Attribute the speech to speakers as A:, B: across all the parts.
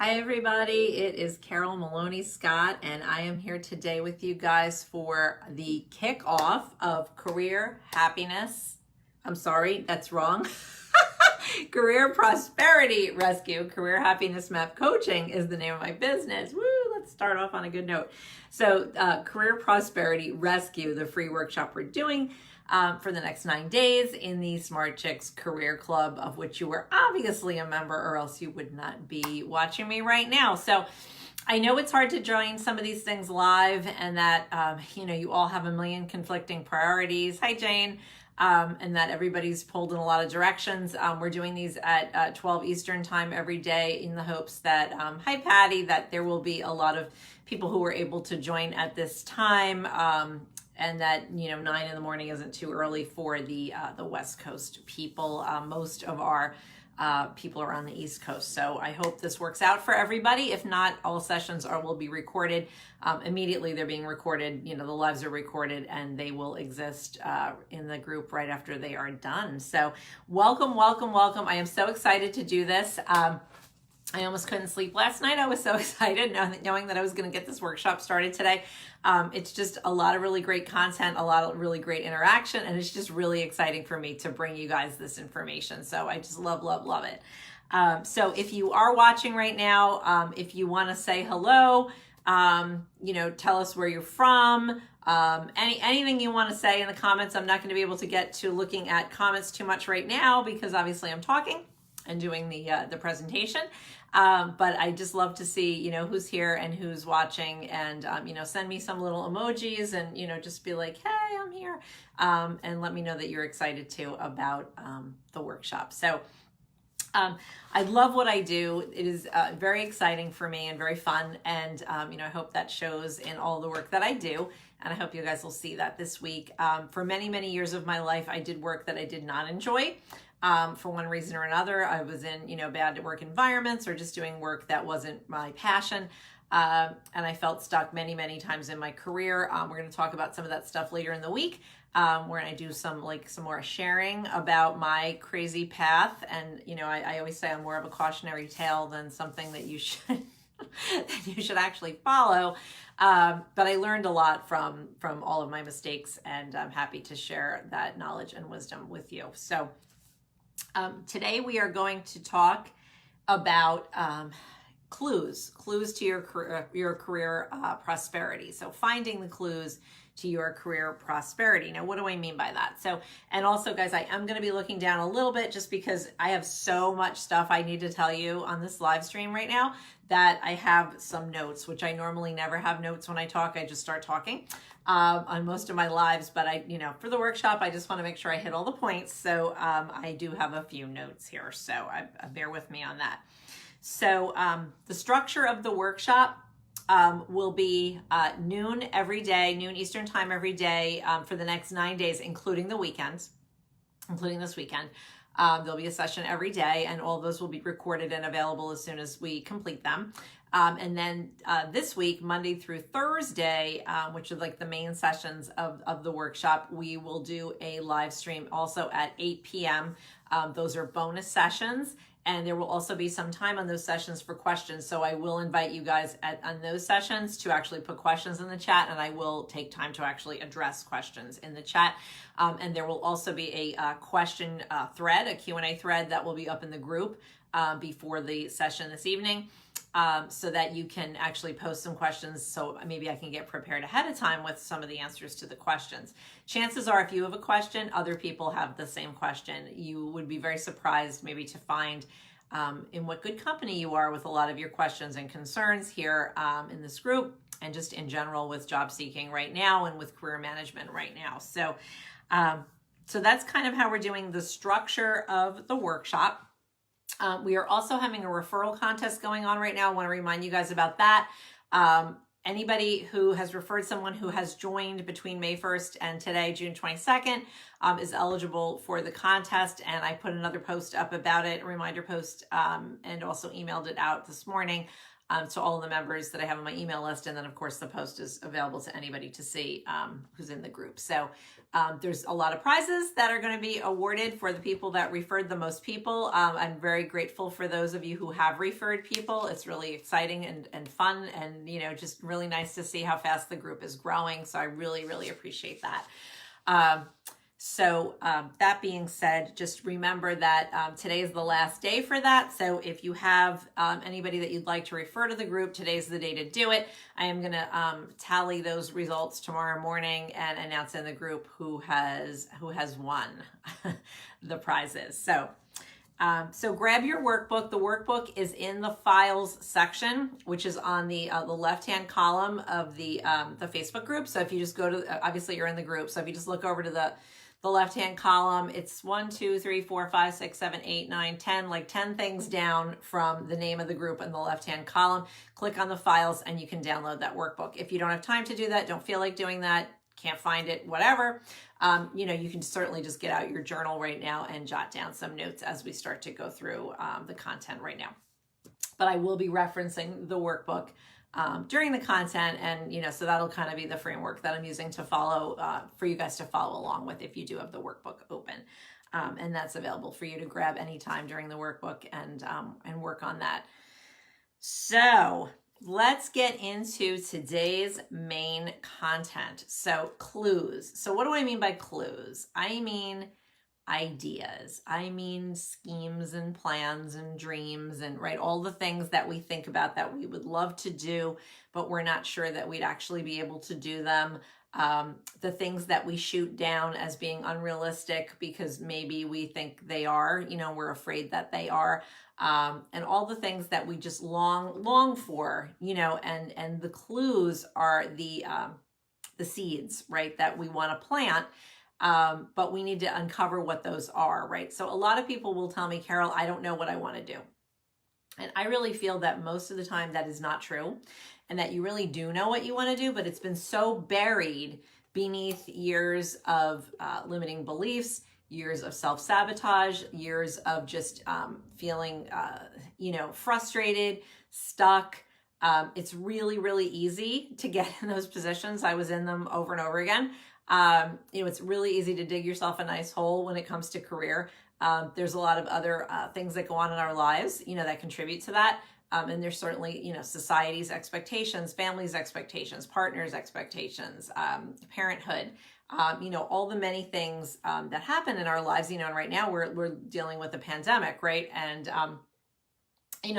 A: Hi everybody, it is Carol Maloney Scott and I am here today with you guys for the kickoff of Career Happiness. I'm sorry, that's wrong. Career Prosperity Rescue. Career Happiness Map Coaching is the name of my business. Woo, let's start off on a good note. So Career Prosperity Rescue, the free workshop we're doing for the next 9 days in the Smart Chicks Career Club, of which you are obviously a member or else you would not be watching me right now. So I know it's hard to join some of these things live and that, you all have a million conflicting priorities. Hi, Jane. And that everybody's pulled in a lot of directions. We're doing these at 12 Eastern time every day in the hopes that, hi Patty, that there will be a lot of people who are able to join at this time. And that 9 in the morning isn't too early for the West Coast people. Most of our people are on the East Coast, so I hope this works out for everybody. If not, all sessions will be recorded immediately. They're being recorded. The lives are recorded, and they will exist in the group right after they are done. So welcome, welcome, welcome. I am so excited to do this. I almost couldn't sleep last night. I was so excited knowing that I was going to get this workshop started today. It's just a lot of really great content, a lot of really great interaction, and it's just really exciting for me to bring you guys this information. So I just love, love, love it. So if you are watching right now, if you want to say hello, tell us where you're from, anything you want to say in the comments. I'm not going to be able to get to looking at comments too much right now because obviously I'm talking and doing the presentation. But I just love to see, who's here and who's watching, and, send me some little emojis and, just be like, hey, I'm here. And let me know that you're excited too about the workshop. So I love what I do. It is very exciting for me and very fun. And, I hope that shows in all the work that I do. And I hope you guys will see that this week. For many, many years of my life, I did work that I did not enjoy. For one reason or another. I was in, bad work environments or just doing work that wasn't my passion. And I felt stuck many, many times in my career. We're going to talk about some of that stuff later in the week. Where I do some more sharing about my crazy path. And, I always say I'm more of a cautionary tale than something that you should, that you should actually follow. But I learned a lot from all of my mistakes, and I'm happy to share that knowledge and wisdom with you. So, today we are going to talk about clues to your career prosperity. So finding the clues to your career prosperity. Now, what do I mean by that? So, and also guys, I am going to be looking down a little bit just because I have so much stuff I need to tell you on this live stream right now that I have some notes, which I normally never have notes when I talk. I just start talking on most of my lives, but for the workshop, I just want to make sure I hit all the points. So I do have a few notes here, so bear with me on that. So the structure of the workshop will be noon every day, noon Eastern time every day for the next 9 days, including the weekends, including this weekend. There'll be a session every day, and all those will be recorded and available as soon as we complete them. And then this week, Monday through Thursday, which are like the main sessions of the workshop, we will do a live stream also at 8 p.m. Those are bonus sessions. And there will also be some time on those sessions for questions. So I will invite you guys on those sessions to actually put questions in the chat, and I will take time to actually address questions in the chat. And there will also be a question thread, a Q&A thread that will be up in the group before the session this evening. So that you can actually post some questions, so maybe I can get prepared ahead of time with some of the answers to the questions. Chances are, if you have a question, other people have the same question. You would be very surprised maybe to find in what good company you are with a lot of your questions and concerns here in this group, and just in general with job seeking right now and with career management right now. So, so that's kind of how we're doing the structure of the workshop. We are also having a referral contest going on right now. I want to remind you guys about that. Anybody who has referred someone who has joined between May 1st and today, June 22nd, is eligible for the contest. And I put another post up about it, a reminder post, and also emailed it out this morning. to all the members that I have on my email list. And then of course the post is available to anybody to see who's in the group. So there's a lot of prizes that are going to be awarded for the people that referred the most people. I'm very grateful for those of you who have referred people. It's really exciting and fun, and just really nice to see how fast the group is growing. So I really, really appreciate that. So that being said, just remember that today is the last day for that. So if you have anybody that you'd like to refer to the group, today's the day to do it. I am going to tally those results tomorrow morning and announce in the group who has won the prizes. So grab your workbook. The workbook is in the files section, which is on the left-hand column of the Facebook group. So if you just go to, obviously you're in the group. So if you just look over to the left-hand column, it's 1, 2, 3, 4, 5, 6, 7, 8, 9, 10, like 10 things down from the name of the group in the left-hand column. Click on the files and you can download that workbook. If you don't have time to do that, don't feel like doing that, can't find it, whatever, you can certainly just get out your journal right now and jot down some notes as we start to go through the content right now. But I will be referencing the workbook during the content, and so that'll kind of be the framework that I'm using to follow for you guys to follow along with if you do have the workbook open, and that's available for you to grab anytime during the workbook and work on that. So let's get into today's main content. So clues. So what do I mean by clues? I mean ideas. I mean schemes and plans and dreams and all the things that we think about that we would love to do, but we're not sure that we'd actually be able to do them. The things that we shoot down as being unrealistic because maybe we think they are, we're afraid that they are. And all the things that we just long for, and the clues are the seeds, right, that we want to plant. But we need to uncover what those are, right? So a lot of people will tell me, Carol, I don't know what I want to do. And I really feel that most of the time that is not true, and that you really do know what you want to do, but it's been so buried beneath years of limiting beliefs, years of self-sabotage, years of just feeling, frustrated, stuck. It's really, really easy to get in those positions. I was in them over and over again. It's really easy to dig yourself a nice hole when it comes to career. There's a lot of other things that go on in our lives, that contribute to that. And there's certainly, society's expectations, family's expectations, partners' expectations, parenthood, all the many things that happen in our lives, and right now we're dealing with a pandemic, right? And,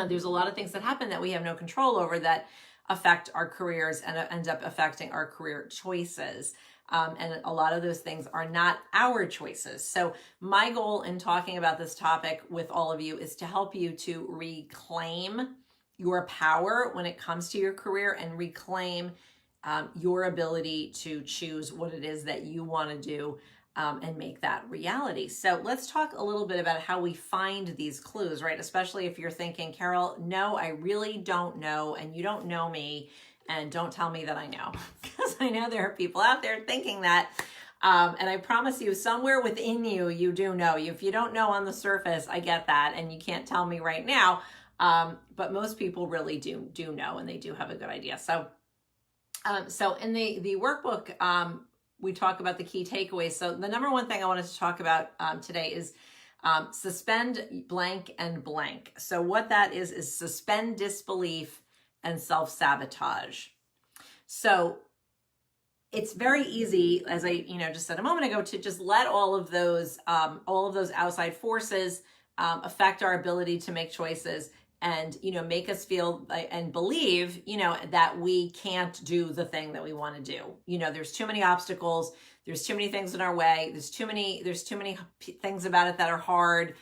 A: there's a lot of things that happen that we have no control over that affect our careers and end up affecting our career choices. And a lot of those things are not our choices. So my goal in talking about this topic with all of you is to help you to reclaim your power when it comes to your career and reclaim your ability to choose what it is that you want to do and make that reality. So let's talk a little bit about how we find these clues, right? Especially if you're thinking, Carol, no, I really don't know, and you don't know me. And don't tell me that I know, because I know there are people out there thinking that. And I promise you, somewhere within you, you do know. If you don't know on the surface, I get that. And you can't tell me right now. But most people really do know, and they do have a good idea. So in the workbook, we talk about the key takeaways. So the number one thing I wanted to talk about today is suspend blank and blank. So what that is suspend disbelief and self-sabotage. So it's very easy, as I just said a moment ago, to just let all of those outside forces affect our ability to make choices and make us feel and believe that we can't do the thing that we want to do. There's too many obstacles, there's too many things in our way, there's too many things about it that are hard.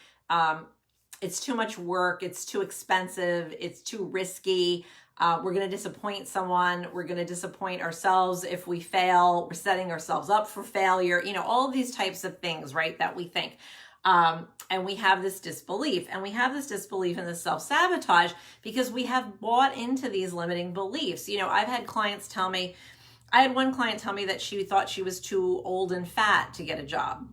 A: It's too much work, it's too expensive, it's too risky. We're going to disappoint someone. We're going to disappoint ourselves if we fail. We're setting ourselves up for failure. All of these types of things, right, that we think. And we have this disbelief. And we have this disbelief and this self-sabotage because we have bought into these limiting beliefs. I've had clients tell me, I had one client tell me that she thought she was too old and fat to get a job.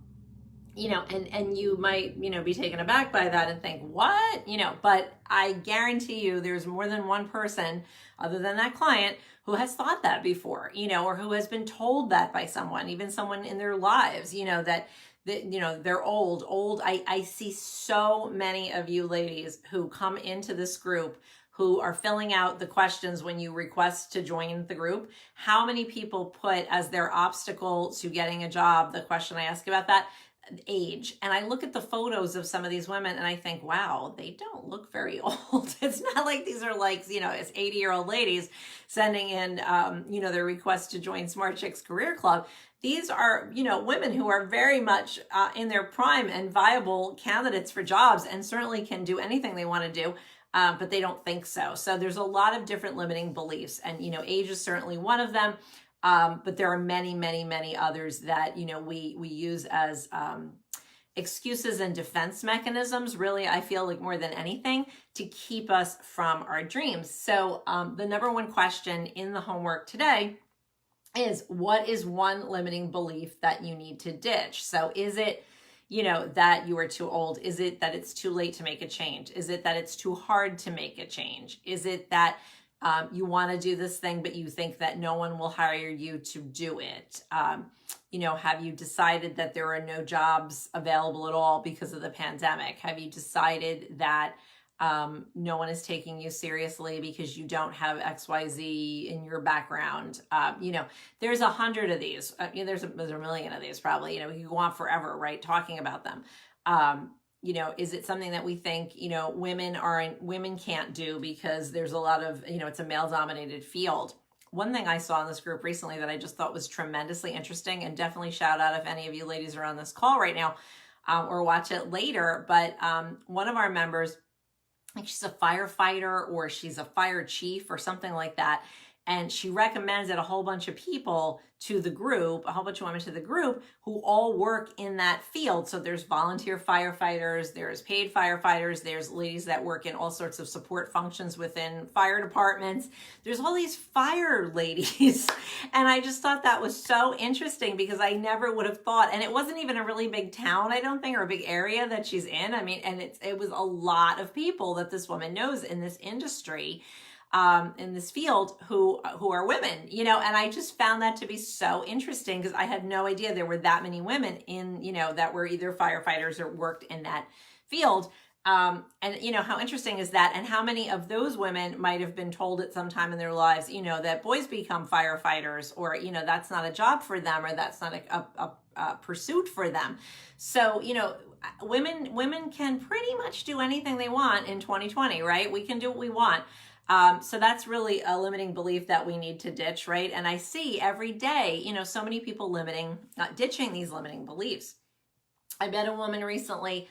A: and you might, be taken aback by that and think, what? But I guarantee you there's more than one person other than that client who has thought that before, or who has been told that by someone, even someone in their lives, that they're old. I see so many of you ladies who come into this group who are filling out the questions when you request to join the group. How many people put as their obstacle to getting a job, the question I ask about that, age? And I look at the photos of some of these women and I think, wow, they don't look very old. It's not like these are like, it's 80-year-old ladies sending in, their request to join Smart Chicks Career Club. These are, women who are very much in their prime and viable candidates for jobs and certainly can do anything they want to do. But they don't think so. So there's a lot of different limiting beliefs, and age is certainly one of them. But there are many, many, many others that we use as excuses and defense mechanisms. Really, I feel like more than anything to keep us from our dreams. So the number one question in the homework today is, what is one limiting belief that you need to ditch? So is it that you are too old? Is it that it's too late to make a change? Is it that it's too hard to make a change? Is it that you want to do this thing, but you think that no one will hire you to do it? Have you decided that there are no jobs available at all because of the pandemic? Have you decided that no one is taking you seriously because you don't have XYZ in your background? There's 100 of these. There's a million of these probably. We could go on forever, right, talking about them. Is it something that we think, women can't do because there's a lot of, it's a male-dominated field? One thing I saw in this group recently that I just thought was tremendously interesting, and definitely shout out if any of you ladies are on this call right now or watch it later, but one of our members, like she's a firefighter or she's a fire chief or something like that. And she recommended a whole bunch of people to the group, a whole bunch of women to the group who all work in that field. So there's volunteer firefighters, there's paid firefighters, there's ladies that work in all sorts of support functions within fire departments. There's all these fire ladies. And I just thought that was so interesting because I never would have thought, and it wasn't even a really big town, I don't think, or a big area that she's in. I mean, and it was a lot of people that this woman knows in this industry, in this field who are women, and I just found that to be so interesting because I had no idea there were that many women in, that were either firefighters or worked in that field. And how interesting is that? And how many of those women might have been told at some time in their lives, that boys become firefighters, or, that's not a job for them, or that's not a pursuit for them. So, women can pretty much do anything they want in 2020, right? We can do what we want. So that's really a limiting belief that we need to ditch, right? And I see every day, so many people ditching these limiting beliefs. I met a woman recently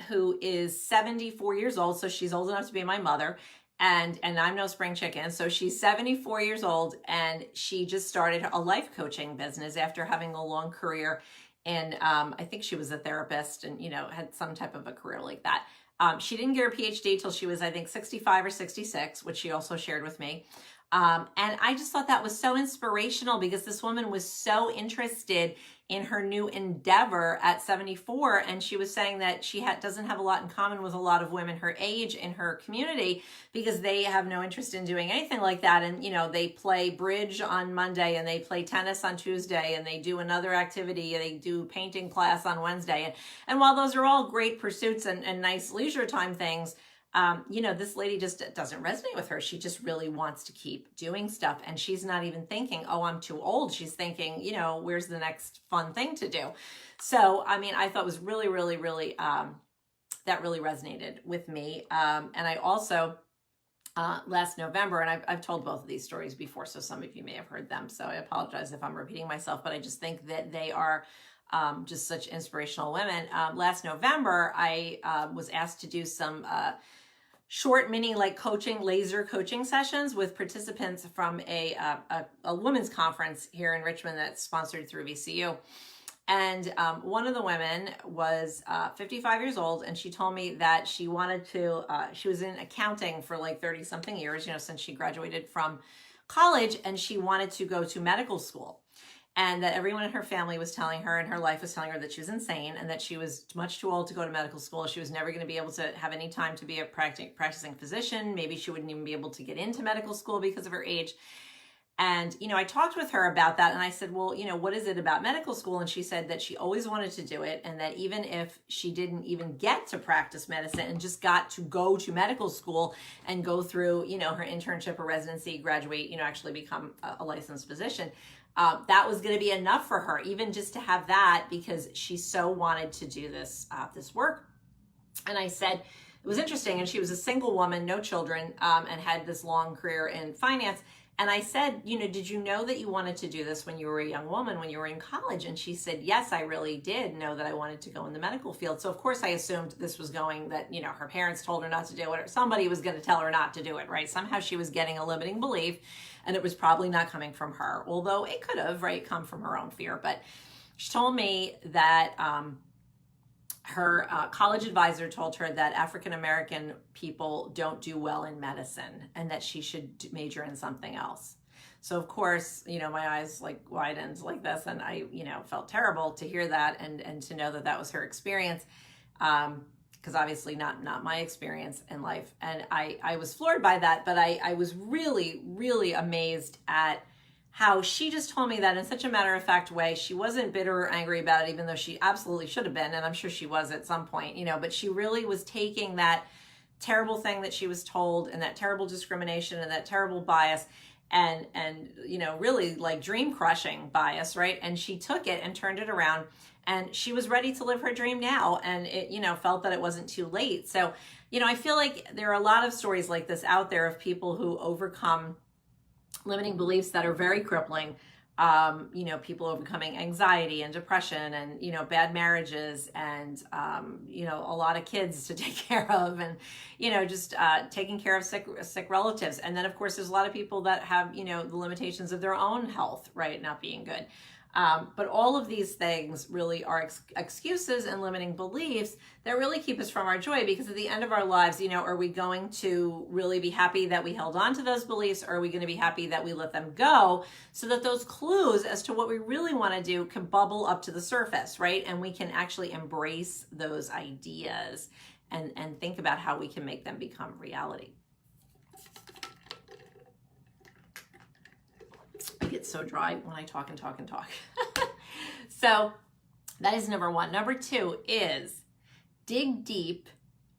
A: who is 74 years old, so she's old enough to be my mother, and I'm no spring chicken. So she's 74 years old, and she just started a life coaching business after having a long career in, I think she was a therapist and, had some type of a career like that. She didn't get her PhD till she was, I think, 65 or 66, which she also shared with me. And I just thought that was so inspirational because this woman was so interested in her new endeavor at 74. And she was saying that she doesn't have a lot in common with a lot of women her age in her community because they have no interest in doing anything like that. And, they play bridge on Monday and they play tennis on Tuesday and they do another activity. They do painting class on Wednesday. And while those are all great pursuits and nice leisure time things, this lady just doesn't resonate with her. She just really wants to keep doing stuff. And she's not even thinking, oh, I'm too old. She's thinking, where's the next fun thing to do? So, I mean, I thought it was really, really, really, that really resonated with me. And I also, last November, and I've told both of these stories before, so some of you may have heard them. So I apologize if I'm repeating myself, but I just think that they are just such inspirational women. Last November, I was asked to do some short mini laser coaching sessions with participants from a women's conference here in Richmond that's sponsored through VCU. And one of the women was 55 years old, and she told me that she wanted to, she was in accounting for like 30 something years, since she graduated from college, and she wanted to go to medical school. and that everyone in her family was telling her, and her life was telling her, that she was insane and that she was much too old to go to medical school. She was never going to be able to have any time to be a practicing physician. Maybe she wouldn't even be able to get into medical school because of her age. And, I talked with her about that, and I said, well, what is it about medical school? And she said that she always wanted to do it, and that even if she didn't even get to practice medicine and just got to go to medical school and go through, her internship or residency, graduate, actually become a licensed physician, that was going to be enough for her, even just to have that, because she so wanted to do this work. And I said, it was interesting, and she was a single woman, no children, and had this long career in finance. And I said, did you know that you wanted to do this when you were a young woman, when you were in college? And she said, yes, I really did know that I wanted to go in the medical field. So of course I assumed this was going that, her parents told her not to do it, or somebody was going to tell her not to do it, right? Somehow she was getting a limiting belief, and it was probably not coming from her, although it could have, right, come from her own fear. But she told me that, her college advisor told her that African-American people don't do well in medicine and that she should major in something else. So of course, my eyes widened like this, and I, felt terrible to hear that and to know that that was her experience. Because obviously not my experience in life. And I was floored by that, but I was really, really amazed at how she just told me that in such a matter-of-fact way. She wasn't bitter or angry about it, even though she absolutely should have been, and I'm sure she was at some point, but she really was taking that terrible thing that she was told, and that terrible discrimination and that terrible bias, and really like dream-crushing bias, right? And she took it and turned it around, and she was ready to live her dream now, and it, felt that it wasn't too late. So, I feel like there are a lot of stories like this out there of people who overcome limiting beliefs that are very crippling, people overcoming anxiety and depression and, bad marriages and, a lot of kids to take care of and, just taking care of sick relatives. And then, of course, there's a lot of people that have, the limitations of their own health, right, not being good. But all of these things really are excuses and limiting beliefs that really keep us from our joy, because at the end of our lives, are we going to really be happy that we held on to those beliefs, or are we going to be happy that we let them go, so that those clues as to what we really want to do can bubble up to the surface, right? And we can actually embrace those ideas and think about how we can make them become reality. I get so dry when I talk and talk and talk. So that is number one. Number two is dig deep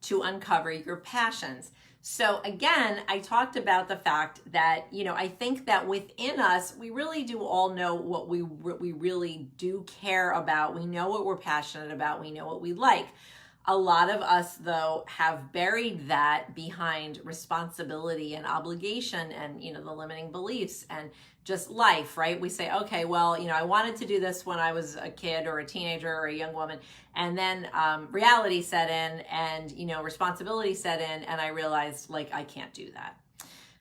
A: to uncover your passions. So again, I talked about the fact that, I think that within us, we really do all know what we really do care about. We know what we're passionate about. We know what we like. A lot of us, though, have buried that behind responsibility and obligation and, the limiting beliefs and just life, right? We say, okay, well, I wanted to do this when I was a kid or a teenager or a young woman. And then reality set in and, responsibility set in. And I realized, I can't do that.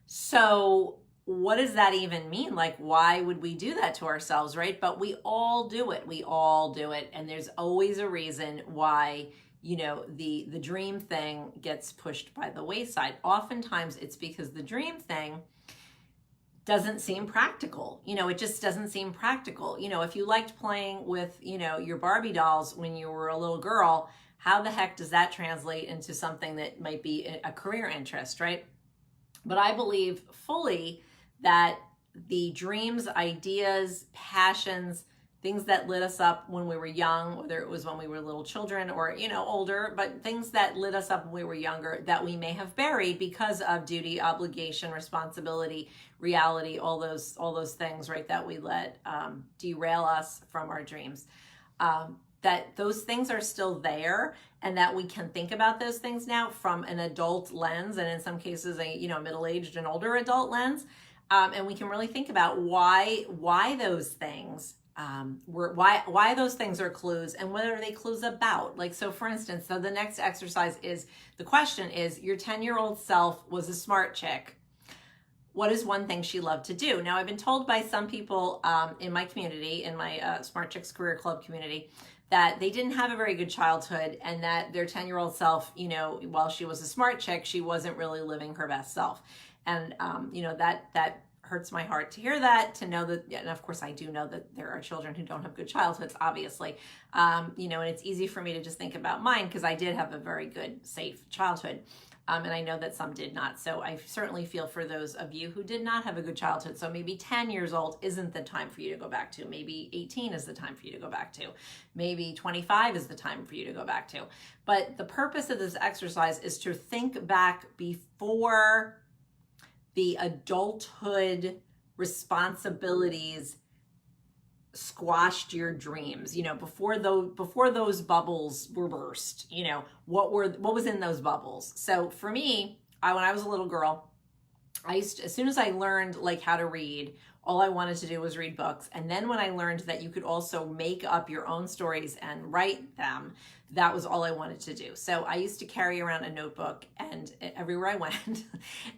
A: So what does that even mean? Why would we do that to ourselves, right? But we all do it. We all do it. And there's always a reason why the dream thing gets pushed by the wayside. Oftentimes it's because the dream thing doesn't seem practical. It just doesn't seem practical. If you liked playing with, your Barbie dolls when you were a little girl, how the heck does that translate into something that might be a career interest, right? But I believe fully that the dreams, ideas, passions, things that lit us up when we were young, whether it was when we were little children or, older, but things that lit us up when we were younger that we may have buried because of duty, obligation, responsibility, reality, all those things, right, that we let derail us from our dreams. That those things are still there, and that we can think about those things now from an adult lens, and in some cases a middle-aged and older adult lens, and we can really think about why those things why those things are clues, and what are they clues about. So for instance, the next exercise is, the question is, your 10-year-old self was a smart chick. What is one thing she loved to do? Now, I've been told by some people in my community, in my Smart Chicks Career Club community, that they didn't have a very good childhood, and that their 10-year-old self, while she was a smart chick, she wasn't really living her best self. And, that hurts my heart to hear that, to know that, and of course I do know that there are children who don't have good childhoods, obviously, you know, and it's easy for me to just think about mine because I did have a very good, safe childhood. And I know that some did not. So I certainly feel for those of you who did not have a good childhood. So maybe 10 years old isn't the time for you to go back to. Maybe 18 is the time for you to go back to. Maybe 25 is the time for you to go back to. But the purpose of this exercise is to think back before the adulthood responsibilities squashed your dreams, you know, before those bubbles were burst, you know, what was in those bubbles. So for me, when I was a little girl, as soon as I learned like how to read, all I wanted to do was read books. And then when I learned that you could also make up your own stories and write them, that was all I wanted to do. So I used to carry around a notebook and everywhere I went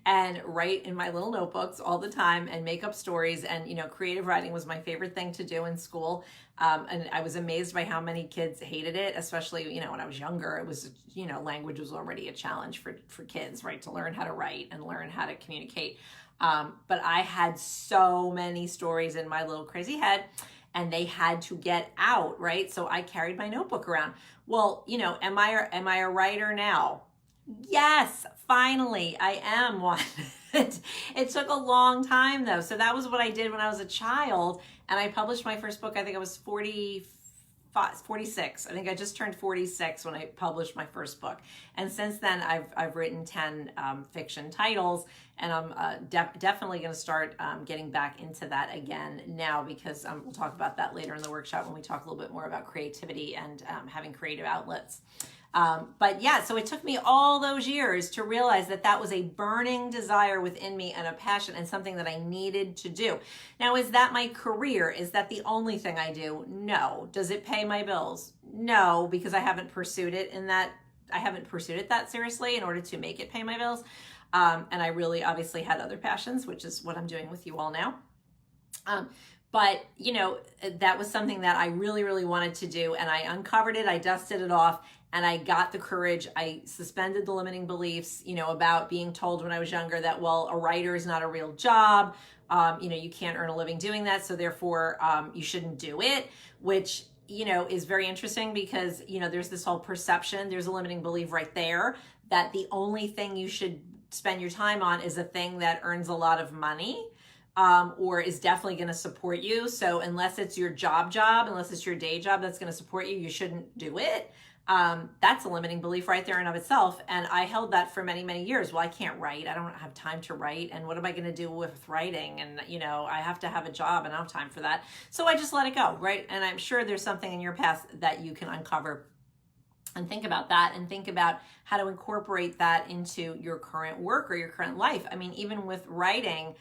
A: and write in my little notebooks all the time and make up stories. And, you know, creative writing was my favorite thing to do in school. And I was amazed by how many kids hated it, especially, you know, when I was younger. It was, you know, language was already a challenge for kids, right? To learn how to write and learn how to communicate. But I had so many stories in my little crazy head and they had to get out, right? So I carried my notebook around. Well, you know, am I a writer now? Yes, finally, I am one. It took a long time though. So that was what I did when I was a child. And I published my first book, I think I was 46. I think I just turned 46 when I published my first book. And since then, I've written 10 fiction titles, and I'm definitely going to start getting back into that again now, because we'll talk about that later in the workshop when we talk a little bit more about creativity and having creative outlets. But yeah, so it took me all those years to realize that that was a burning desire within me and a passion and something that I needed to do. Now, is that my career? Is that the only thing I do? No. Does it pay my bills? No, because I haven't pursued it that seriously in order to make it pay my bills. And I really obviously had other passions, which is what I'm doing with you all now. But, you know, that was something that I really, really wanted to do. And I uncovered it, I dusted it off, and I got the courage. I suspended the limiting beliefs, you know, about being told when I was younger that, well, a writer is not a real job. You know, you can't earn a living doing that. So therefore, you shouldn't do it, which, you know, is very interesting because, you know, there's this whole perception, there's a limiting belief right there that the only thing you should spend your time on is a thing that earns a lot of money. Or is definitely going to support you. So unless it's your job, unless it's your day job that's going to support you, you shouldn't do it. That's a limiting belief right there in of itself. And I held that for many, many years. Well, I can't write. I don't have time to write. And what am I going to do with writing? And, you know, I have to have a job and I don't have time for that. So I just let it go, right? And I'm sure there's something in your past that you can uncover and think about that and think about how to incorporate that into your current work or your current life. I mean, even with writing,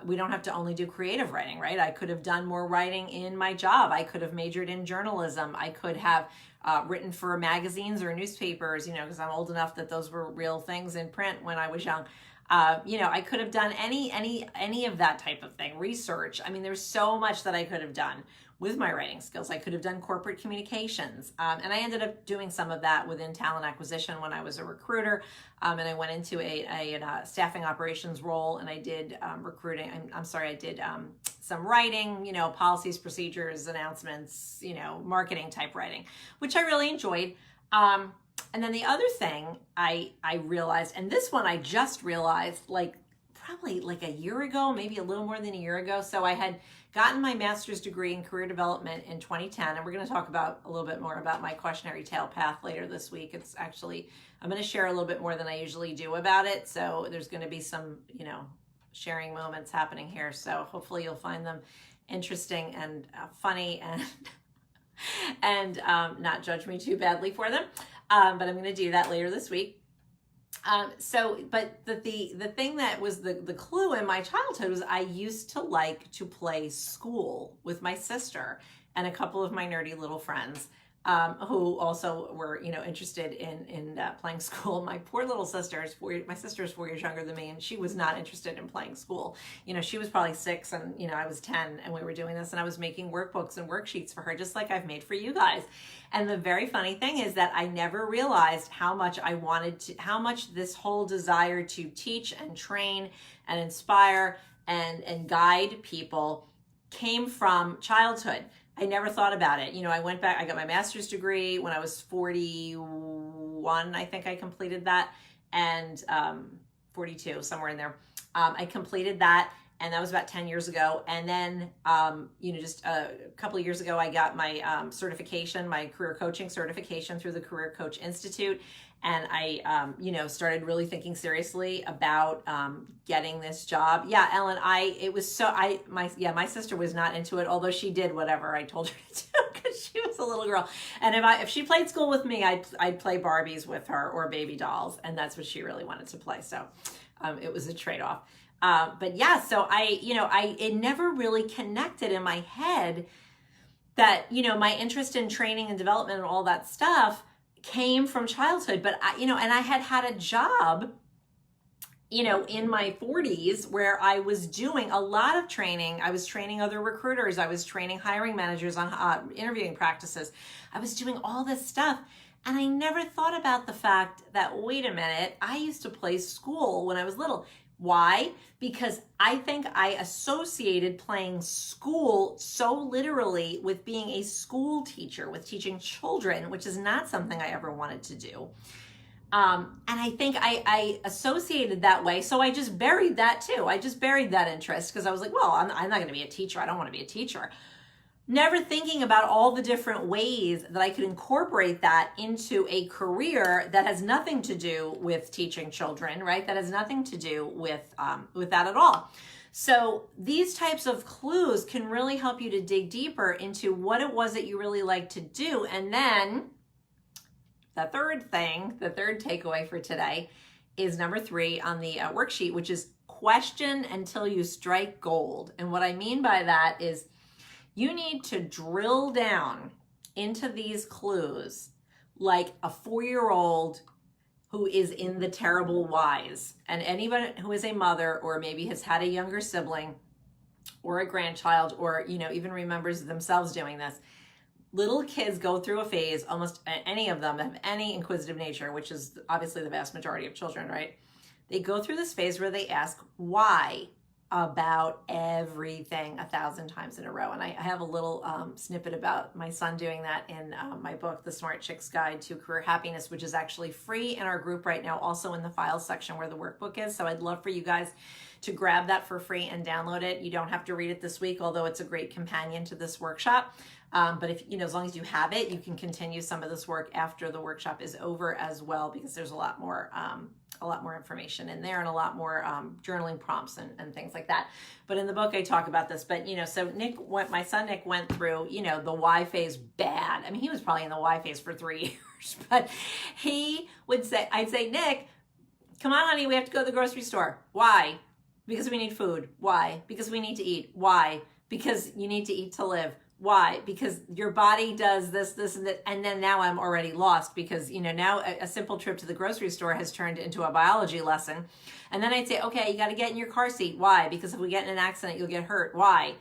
A: we don't have to only do creative writing, right? I could have done more writing in my job. I could have majored in journalism. I could have written for magazines or newspapers, you know, because I'm old enough that those were real things in print when I was young. You know, I could have done any of that type of thing, research. I mean, there's so much that I could have done with my writing skills. I could have done corporate communications. And I ended up doing some of that within talent acquisition when I was a recruiter. And I went into a staffing operations role, and I did recruiting. I did some writing, you know, policies, procedures, announcements, you know, marketing type writing, which I really enjoyed. And then the other thing I realized, and this one I just realized probably like a year ago, maybe a little more than a year ago. So I had gotten my master's degree in career development in 2010. And we're going to talk about a little bit more about my cautionary tale path later this week. It's actually, I'm going to share a little bit more than I usually do about it. So there's going to be some, you know, sharing moments happening here. So hopefully you'll find them interesting and funny and not judge me too badly for them. But I'm going to do that later this week. But the thing that was the clue in my childhood was I used to like to play school with my sister and a couple of my nerdy little friends, who also were, you know, interested in playing school. My poor little sister my sister is 4 years younger than me, and she was not interested in playing school. You know, she was probably 6 and, you know, I was 10, and we were doing this, and I was making workbooks and worksheets for her, just like I've made for you guys. And the very funny thing is that I never realized how much how much this whole desire to teach and train and inspire and guide people came from childhood. I never thought about it. I went back, I got my master's degree when I was 41, I think I completed that, and 42, somewhere in there. I completed that, and that was about 10 years ago. And then, just a couple of years ago, I got my certification, my career coaching certification through the Career Coach Institute. And I, started really thinking seriously about getting this job. Yeah, Ellen, my sister was not into it, although she did whatever I told her to do because she was a little girl. And if she played school with me, I'd play Barbies with her or baby dolls, and that's what she really wanted to play. So it was a trade-off. But yeah, so it never really connected in my head that, my interest in training and development and all that stuff came from childhood. But and I had a job, in my 40s where I was doing a lot of training. I was training other recruiters. I was training hiring managers on interviewing practices. I was doing all this stuff. And I never thought about the fact that, wait a minute, I used to play school when I was little. Why? Because I think I associated playing school so literally with being a school teacher, with teaching children, which is not something I ever wanted to do. And I think I associated that way. So I just buried that too. I just buried that interest because I was like, well, I'm not going to be a teacher. I don't want to be a teacher. Never thinking about all the different ways that I could incorporate that into a career that has nothing to do with teaching children, right? That has nothing to do with that at all. So these types of clues can really help you to dig deeper into what it was that you really like to do. And then the third takeaway for today is number 3 on the worksheet, which is question until you strike gold. And what I mean by that is you need to drill down into these clues like a 4-year-old who is in the terrible whys. And anyone who is a mother or maybe has had a younger sibling or a grandchild or, even remembers themselves doing this. Little kids go through a phase, almost any of them have any inquisitive nature, which is obviously the vast majority of children, right? They go through this phase where they ask why about everything 1,000 times in a row. And I have a little snippet about my son doing that in my book, The Smart Chick's Guide to Career Happiness, which is actually free in our group right now, also in the files section where the workbook is. So I'd love for you guys to grab that for free and download it. You don't have to read it this week, although it's a great companion to this workshop. But if, as long as you have it, you can continue some of this work after the workshop is over as well, because there's a lot more information in there and a lot more journaling prompts and things like that. But in the book, I talk about this. But, so my son Nick went through, the why phase bad. I mean, he was probably in the why phase for 3 years, but I'd say, Nick, come on, honey, we have to go to the grocery store. Why? Because we need food. Why? Because we need to eat. Why? Because you need to eat to live. Why? Because your body does this, and that. And then now I'm already lost because, now a simple trip to the grocery store has turned into a biology lesson. And then I'd say, okay, you got to get in your car seat. Why? Because if we get in an accident, you'll get hurt. Why?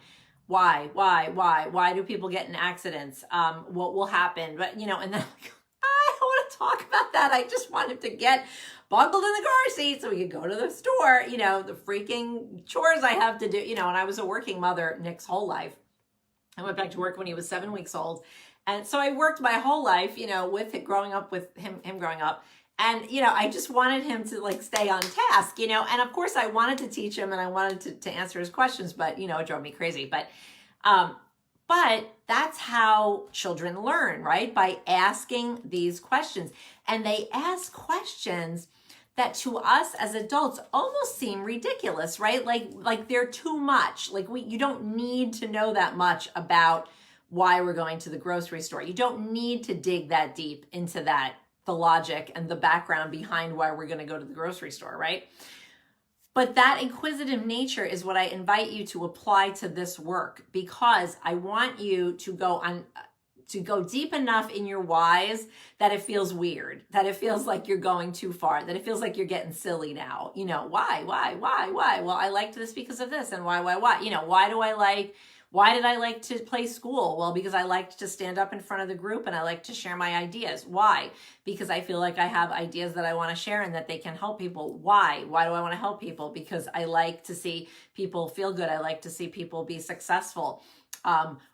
A: Why do people get in accidents? What will happen? But, and then I'm like, I don't want to talk about that. I just want him to get buckled in the car seat so we could go to the store, the freaking chores I have to do, and I was a working mother Nick's whole life. I went back to work when he was 7 weeks old. And so I worked my whole life, with it growing up, with him growing up. And, I just wanted him to stay on task, and of course I wanted to teach him and I wanted to answer his questions, but, it drove me crazy. But that's how children learn, right? By asking these questions. And they ask questions that to us as adults almost seem ridiculous, right? Like they're too much. You don't need to know that much about why we're going to the grocery store. You don't need to dig that deep into the logic and the background behind why we're going to go to the grocery store, right? But that inquisitive nature is what I invite you to apply to this work, because I want you to go deep enough in your whys that it feels weird, that it feels like you're going too far, that it feels like you're getting silly now. Why? Well, I liked this because of this, and why? Why do I like Why did I like to play school? Well, because I liked to stand up in front of the group and I like to share my ideas. Why? Because I feel like I have ideas that I want to share and that they can help people. Why? Why do I want to help people? Because I like to see people feel good. I like to see people be successful.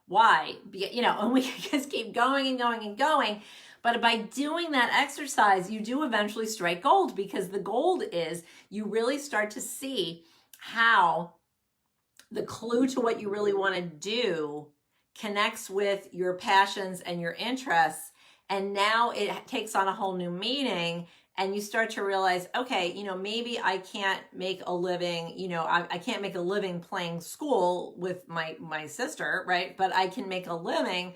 A: Why? And we just keep going and going and going. But by doing that exercise, you do eventually strike gold, because the gold is you really start to see how the clue to what you really want to do connects with your passions and your interests. And now it takes on a whole new meaning. And you start to realize, okay, maybe I can't make a living, I can't make a living playing school with my sister, right? But I can make a living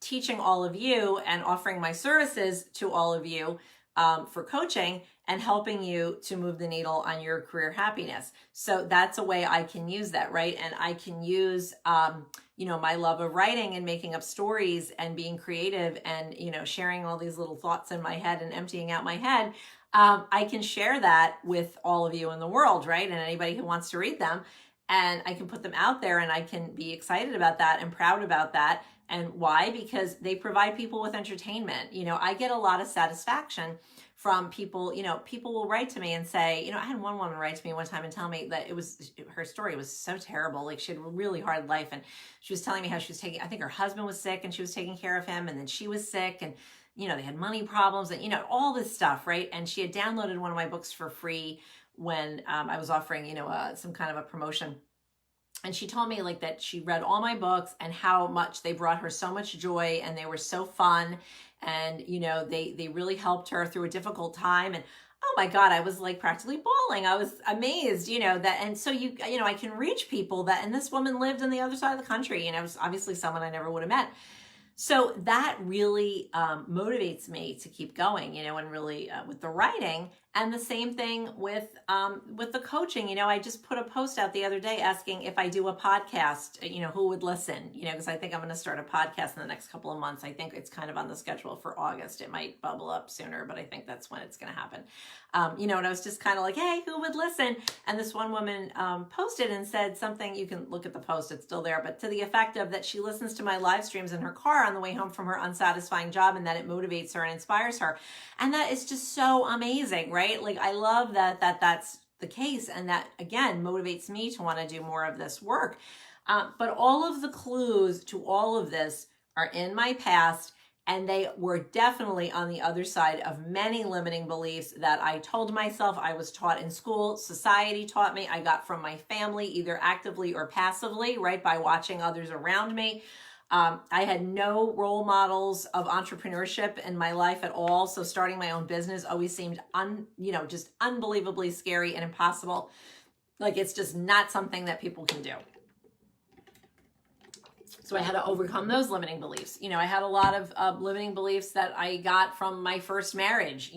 A: teaching all of you and offering my services to all of you for coaching and helping you to move the needle on your career happiness. So that's a way I can use that, right? And I can use, my love of writing and making up stories and being creative and, sharing all these little thoughts in my head and emptying out my head. I can share that with all of you in the world, right? And anybody who wants to read them. And I can put them out there and I can be excited about that and proud about that. And why? Because they provide people with entertainment. I get a lot of satisfaction from people. People will write to me and say, I had one woman write to me one time and tell me that her story was so terrible. Like, she had a really hard life. And she was telling me how she was I think her husband was sick and she was taking care of him. And then she was sick and, they had money problems and, all this stuff, right? And she had downloaded one of my books for free when I was offering, some kind of a promotion. And she told me that she read all my books and how much they brought her so much joy and they were so fun. And, they really helped her through a difficult time. And oh my God, I was practically bawling. I was amazed, that. And so, I can reach people and this woman lived on the other side of the country. It was obviously someone I never would have met. So that really motivates me to keep going, and really with the writing. And the same thing with the coaching. I just put a post out the other day asking if I do a podcast, who would listen, because I think I'm going to start a podcast in the next couple of months. I think it's kind of on the schedule for August. It might bubble up sooner, but I think that's when it's going to happen. And I was just kind of like, hey, who would listen? And this one woman posted and said something, you can look at the post, it's still there, but to the effect of that she listens to my live streams in her car on the way home from her unsatisfying job and that it motivates her and inspires her. And that is just so amazing, right? I love that's the case. And that, again, motivates me to want to do more of this work. But all of the clues to all of this are in my past. And they were definitely on the other side of many limiting beliefs that I told myself, I was taught in school, society taught me, I got from my family, either actively or passively, right, by watching others around me. I had no role models of entrepreneurship in my life at all. So starting my own business always seemed just unbelievably scary and impossible. It's just not something that people can do. So I had to overcome those limiting beliefs. I had a lot of limiting beliefs that I got from my first marriage,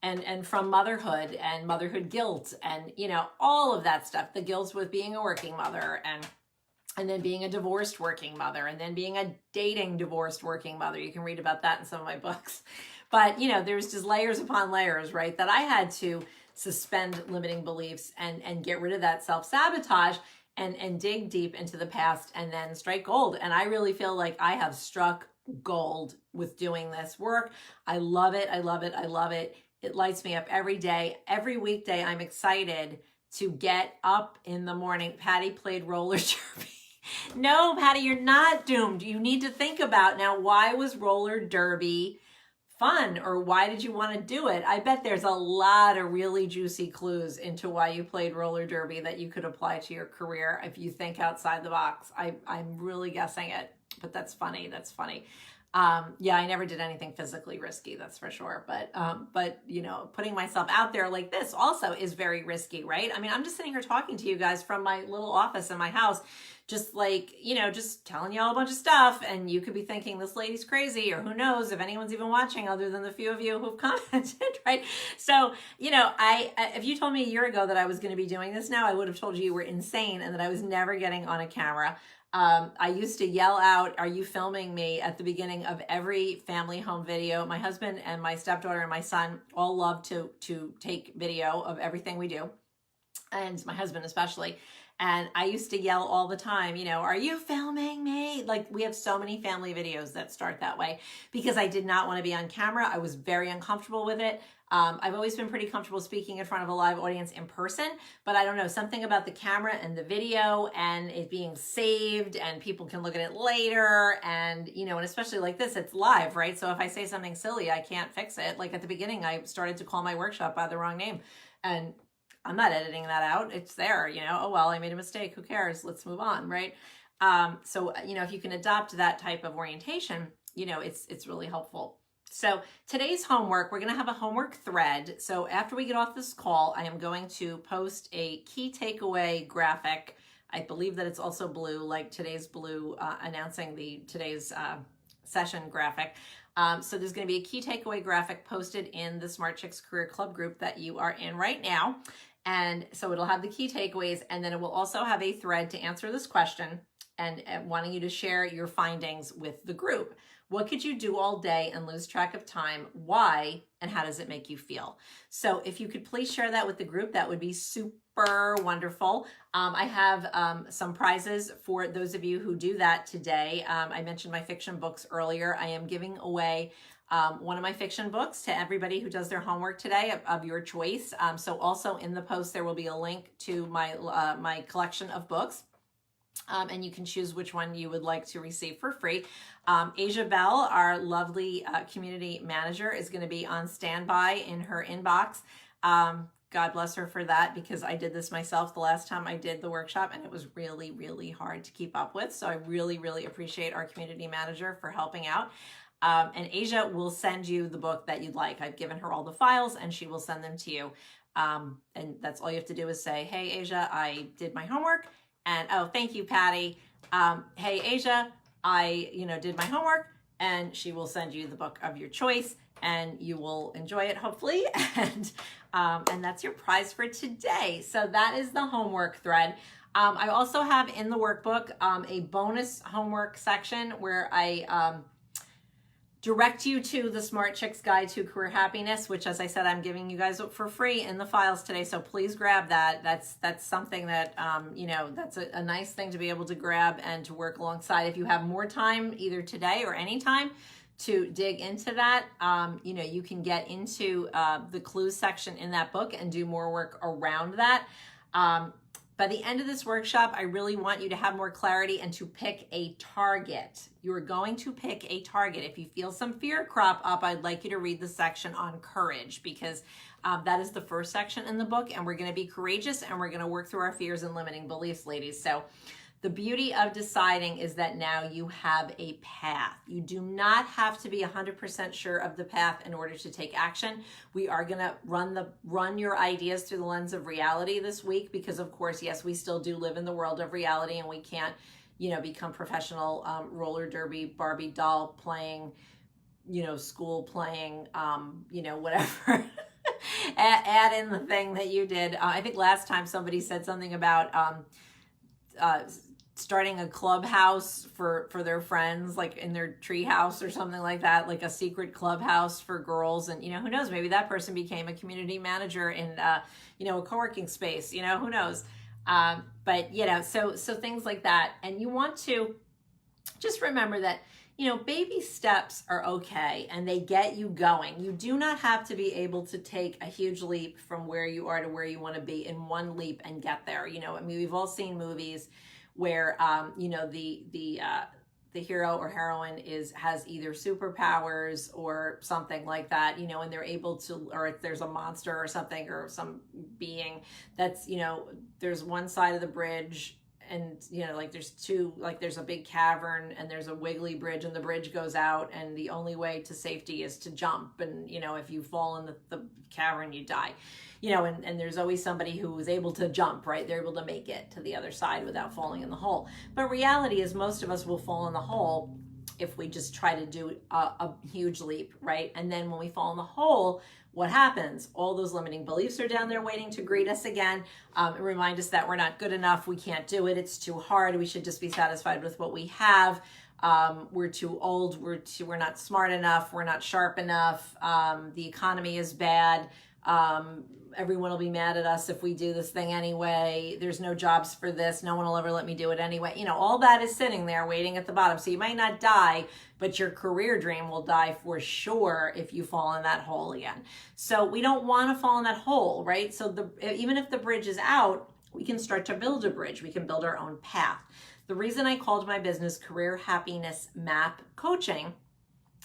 A: and from motherhood and motherhood guilt and, all of that stuff, the guilt with being a working mother and then being a divorced working mother and then being a dating divorced working mother. You can read about that in some of my books. But, there's just layers upon layers, right, that I had to suspend limiting beliefs and get rid of that self-sabotage and dig deep into the past and then strike gold. And I really feel like I have struck gold with doing this work. I love it. I love it. I love it. It lights me up every day. Every weekday, I'm excited to get up in the morning. Patty played roller derby. No, Patty, you're not doomed. You need to think about now, why was roller derby fun, or why did you want to do it? I bet there's a lot of really juicy clues into why you played roller derby that you could apply to your career if you think outside the box. I'm really guessing it, but that's funny. That's funny. Yeah, I never did anything physically risky, that's for sure. But putting myself out there like this also is very risky, right? I mean, I'm just sitting here talking to you guys from my little office in my house, just just telling you all a bunch of stuff. And you could be thinking this lady's crazy, or who knows if anyone's even watching other than the few of you who've commented, right? So, if you told me a year ago that I was going to be doing this now, I would have told you were insane and that I was never getting on a camera. I used to yell out, "Are you filming me?" at the beginning of every family home video. My husband and my stepdaughter and my son all love to take video of everything we do, and my husband especially. And I used to yell all the time, you know, are you filming me? Like, we have so many family videos that start that way because I did not want to be on camera. I was very uncomfortable with it. I've always been pretty comfortable speaking in front of a live audience in person, but I don't know, something about the camera and the video and it being saved and people can look at it later. And, you know, and especially like this, it's live, right? So if I say something silly, I can't fix it. Like at the beginning, I started to call my workshop by the wrong name, and I'm not editing that out. It's there, you know, oh, well, I made a mistake. Who cares? Let's move on, right? So, you know, if you can adopt that type of orientation, you know, it's really helpful. So today's homework, we're going to have a homework thread. So after we get off this call, I am going to post a key takeaway graphic. I believe that it's also blue, like today's blue, announcing today's session graphic. So there's going to be a key takeaway graphic posted in the Smart Chicks Career Club group that you are in right now. And so it'll have the key takeaways, and then it will also have a thread to answer this question and wanting you to share your findings with the group. What could you do all day and lose track of time? Why? And how does it make you feel? So if you could please share that with the group, that would be super wonderful. I have some prizes for those of you who do that today. I mentioned my fiction books earlier. I am giving away one of my fiction books to everybody who does their homework today of your choice. So also in the post, there will be a link to my, my collection of books. And you can choose which one you would like to receive for free. Asia Bell, our lovely community manager, is going to be on standby in her inbox. God bless her for that, because I did this myself the last time I did the workshop, and it was really, really hard to keep up with. So I really, really appreciate our community manager for helping out. And Asia will send you the book that you'd like. I've given her all the files, and she will send them to you. And that's all you have to do is say, hey, Asia, I did my homework. And, oh, thank you, Patty. Hey, Asia, I, did my homework, and she will send you the book of your choice, and you will enjoy it, hopefully. And that's your prize for today. So that is the homework thread. I also have in the workbook a bonus homework section where I direct you to the Smart Chicks Guide to Career Happiness, which, as I said, I'm giving you guys for free in the files today. So please grab that. That's something that, that's a nice thing to be able to grab and to work alongside. If you have more time, either today or anytime, to dig into that, you can get into the clues section in that book and do more work around that. By the end of this workshop, I really want you to have more clarity and to pick a target. You are going to pick a target. If you feel some fear crop up, I'd like you to read the section on courage, because that is the first section in the book, and we're going to be courageous and we're going to work through our fears and limiting beliefs, ladies. So the beauty of deciding is that now you have a path. You do not have to be 100% sure of the path in order to take action. We are going to run your ideas through the lens of reality this week, because of course, yes, we still do live in the world of reality, and we can't, become professional roller derby, Barbie doll playing, school playing, whatever. add in the thing that you did. I think last time somebody said something about starting a clubhouse for their friends, like in their tree house or something like that, like a secret clubhouse for girls. And, who knows, maybe that person became a community manager in, a co-working space, who knows? But, so things like that. And you want to just remember that, baby steps are okay, and they get you going. You do not have to be able to take a huge leap from where you are to where you want to be in one leap and get there. We've all seen movies where, the hero or heroine has either superpowers or something like that, and they're able to, or if there's a monster or something, or some being that's, there's one side of the bridge, and there's a big cavern and there's a wiggly bridge, and the bridge goes out, and the only way to safety is to jump, and if you fall in the cavern, you die, and there's always somebody who is able to jump, right? They're able to make it to the other side without falling in the hole. But reality is most of us will fall in the hole if we just try to do a huge leap, right? And then when we fall in the hole, what happens? All those limiting beliefs are down there waiting to greet us again, and remind us that we're not good enough, we can't do it, it's too hard, we should just be satisfied with what we have. We're too old, we're not smart enough, we're not sharp enough, the economy is bad, Everyone will be mad at us if we do this thing anyway. There's no jobs for this. No one will ever let me do it anyway. You know, all that is sitting there waiting at the bottom. So you might not die, but your career dream will die for sure if you fall in that hole again. So we don't want to fall in that hole, right? So even if the bridge is out, we can start to build a bridge. We can build our own path. The reason I called my business Career Happiness Map Coaching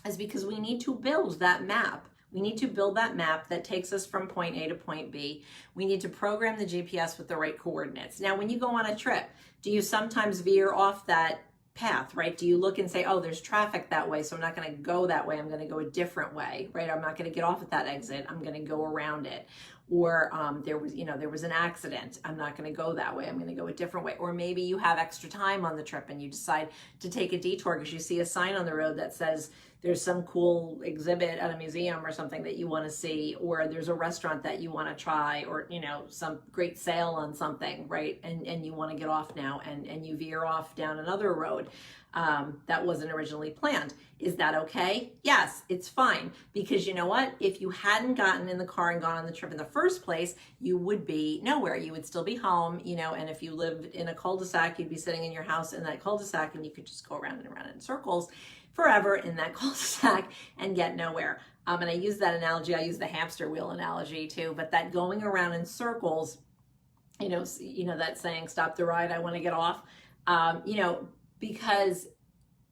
A: is because we need to build that map. We need to build that map that takes us from point A to point B. We need to program the GPS with the right coordinates. Now, when you go on a trip, do you sometimes veer off that path, right? Do you look and say, oh, there's traffic that way, so I'm not going to go that way. I'm going to go a different way, right? I'm not going to get off at that exit. I'm going to go around it. Or there was an accident. I'm not going to go that way. I'm going to go a different way. Or maybe you have extra time on the trip and you decide to take a detour because you see a sign on the road that says there's some cool exhibit at a museum or something that you want to see, or there's a restaurant that you want to try, or, you know, some great sale on something, right? And you want to get off now and you veer off down another road that wasn't originally planned. Is that okay? Yes, it's fine. Because you know what? If you hadn't gotten in the car and gone on the trip in the first place, you would be nowhere. You would still be home, you know, and if you lived in a cul-de-sac, you'd be sitting in your house in that cul-de-sac and you could just go around and around in circles forever in that cul-de-sac and get nowhere. And I use that analogy. I use the hamster wheel analogy too, but that going around in circles, you know that saying, stop the ride, I want to get off, you know, because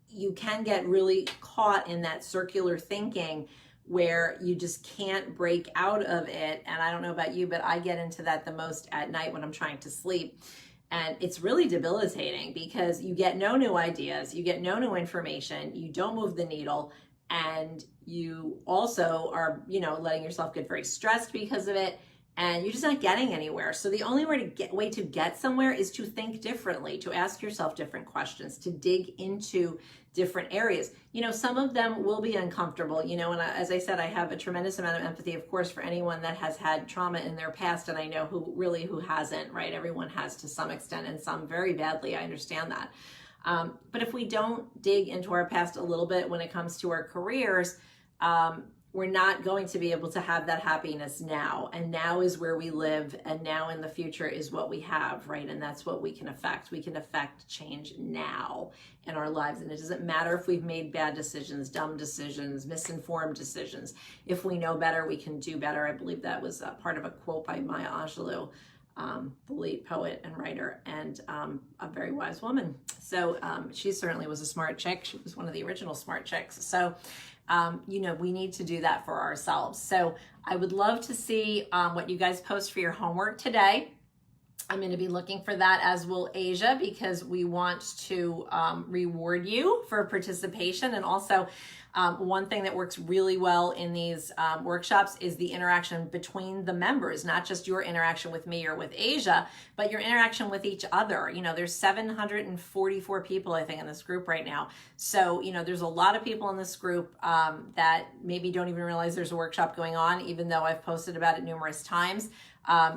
A: you can get really caught in that circular thinking where you just can't break out of it. And I don't know about you, but I get into that the most at night when I'm trying to sleep. And it's really debilitating because you get no new ideas, you get no new information, you don't move the needle, and you also are, you know, letting yourself get very stressed because of it. And you're just not getting anywhere. So the only way to get somewhere is to think differently, to ask yourself different questions, to dig into different areas. You know, some of them will be uncomfortable, you know, and as I said, I have a tremendous amount of empathy, of course, for anyone that has had trauma in their past. And I know who hasn't, right? Everyone has to some extent, and some very badly. I understand that. But if we don't dig into our past a little bit when it comes to our careers, we're not going to be able to have that happiness now. And now is where we live, and now in the future is what we have, right? And that's what we can affect. We can affect change now in our lives. And it doesn't matter if we've made bad decisions, dumb decisions, misinformed decisions. If we know better, we can do better. I believe that was part of a quote by Maya Angelou, the late poet and writer, and a very wise woman. So she certainly was a smart chick. She was one of the original smart chicks. So you know, we need to do that for ourselves. So I would love to see what you guys post for your homework today. I'm going to be looking for that, as will Asia, because we want to reward you for participation. And also, one thing that works really well in these workshops is the interaction between the members, not just your interaction with me or with Asia, but your interaction with each other. You know, there's 744 people, I think, in this group right now. So, you know, there's a lot of people in this group that maybe don't even realize there's a workshop going on, even though I've posted about it numerous times.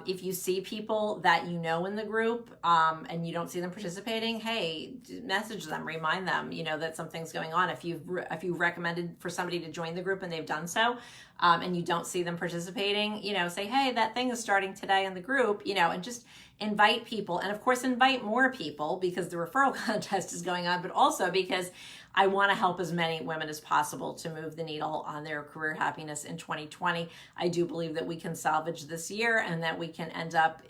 A: If you see people that you know in the group and you don't see them participating, hey, message them, remind them, you know, that something's going on. If you've recommended for somebody to join the group and they've done so, and you don't see them participating, you know, say, hey, that thing is starting today in the group, you know, and just invite people. And of course, invite more people, because the referral contest is going on, but also because I want to help as many women as possible to move the needle on their career happiness in 2020. I do believe that we can salvage this year, and that we can end up,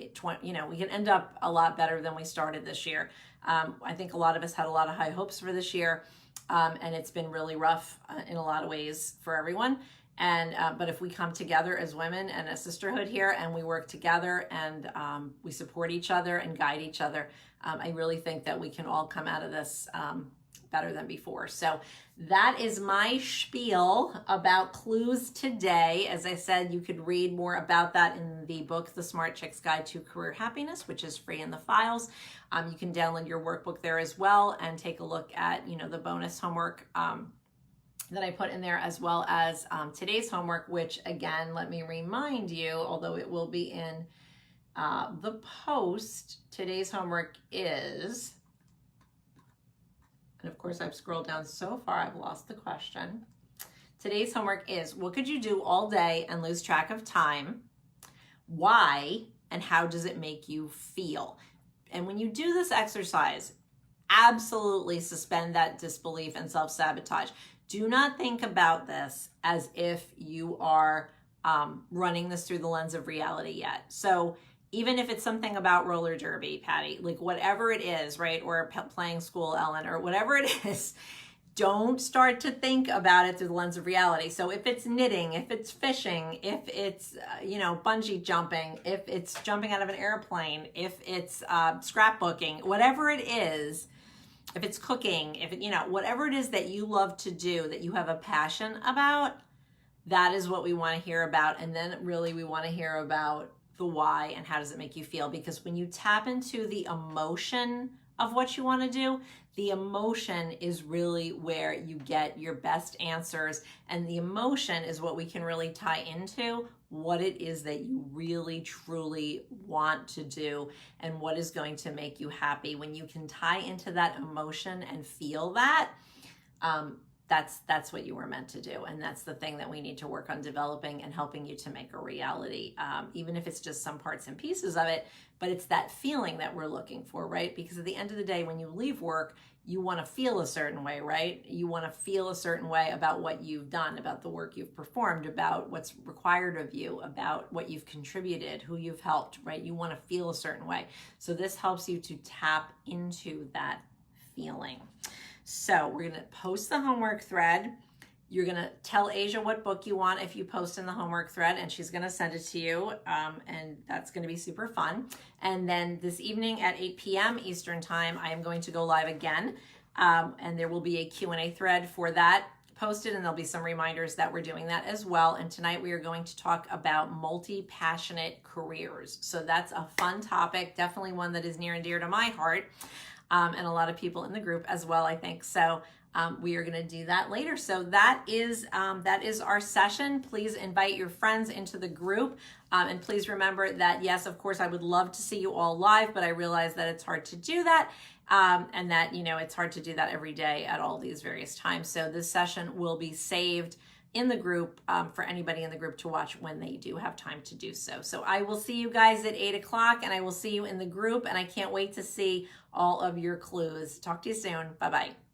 A: you know, we can end up a lot better than we started this year. I think a lot of us had a lot of high hopes for this year, and it's been really rough in a lot of ways for everyone. And but if we come together as women and a sisterhood here, and we work together, and we support each other and guide each other, I really think that we can all come out of this better than before. So that is my spiel about clues today. As I said, you could read more about that in the book, The Smart Chick's Guide to Career Happiness, which is free in the files. You can download your workbook there as well, and take a look at, you know, the bonus homework that I put in there, as well as today's homework, which, again, let me remind you, although it will be in the post, today's homework is, and of course I've scrolled down so far I've lost the question. Today's homework is, what could you do all day and lose track of time? Why? And how does it make you feel? And when you do this exercise, absolutely suspend that disbelief and self-sabotage. Do not think about this as if you are running this through the lens of reality yet. So even if it's something about roller derby, Patty, like whatever it is, right? Or playing school, Ellen, or whatever it is, don't start to think about it through the lens of reality. So if it's knitting, if it's fishing, if it's, bungee jumping, if it's jumping out of an airplane, if it's scrapbooking, whatever it is, if it's cooking, if whatever it is that you love to do, that you have a passion about, that is what we want to hear about. And then really we want to hear about the why and how does it make you feel? Because when you tap into the emotion of what you want to do, the emotion is really where you get your best answers. And the emotion is what we can really tie into what it is that you really, truly want to do and what is going to make you happy. When you can tie into that emotion and feel that, that's what you were meant to do. And that's the thing that we need to work on developing and helping you to make a reality, even if it's just some parts and pieces of it, but it's that feeling that we're looking for, right? Because at the end of the day, when you leave work, you want to feel a certain way, right? You want to feel a certain way about what you've done, about the work you've performed, about what's required of you, about what you've contributed, who you've helped, right? You want to feel a certain way. So this helps you to tap into that feeling. So we're going to post the homework thread. You're going to tell Asia what book you want if you post in the homework thread, and she's going to send it to you, and that's going to be super fun. And then this evening at 8 p.m. Eastern Time, I am going to go live again, and there will be a Q&A thread for that posted, and there'll be some reminders that we're doing that as well. And tonight we are going to talk about multi-passionate careers. So that's a fun topic, definitely one that is near and dear to my heart. And a lot of people in the group as well, I think. So we are going to do that later. So that is our session. Please invite your friends into the group. And please remember that, yes, of course, I would love to see you all live, but I realize that it's hard to do that. And that, it's hard to do that every day at all these various times. So this session will be saved in the group for anybody in the group to watch when they do have time to do so. So I will see you guys at 8 o'clock, and I will see you in the group, and I can't wait to see all of your clues. Talk to you soon. Bye-bye.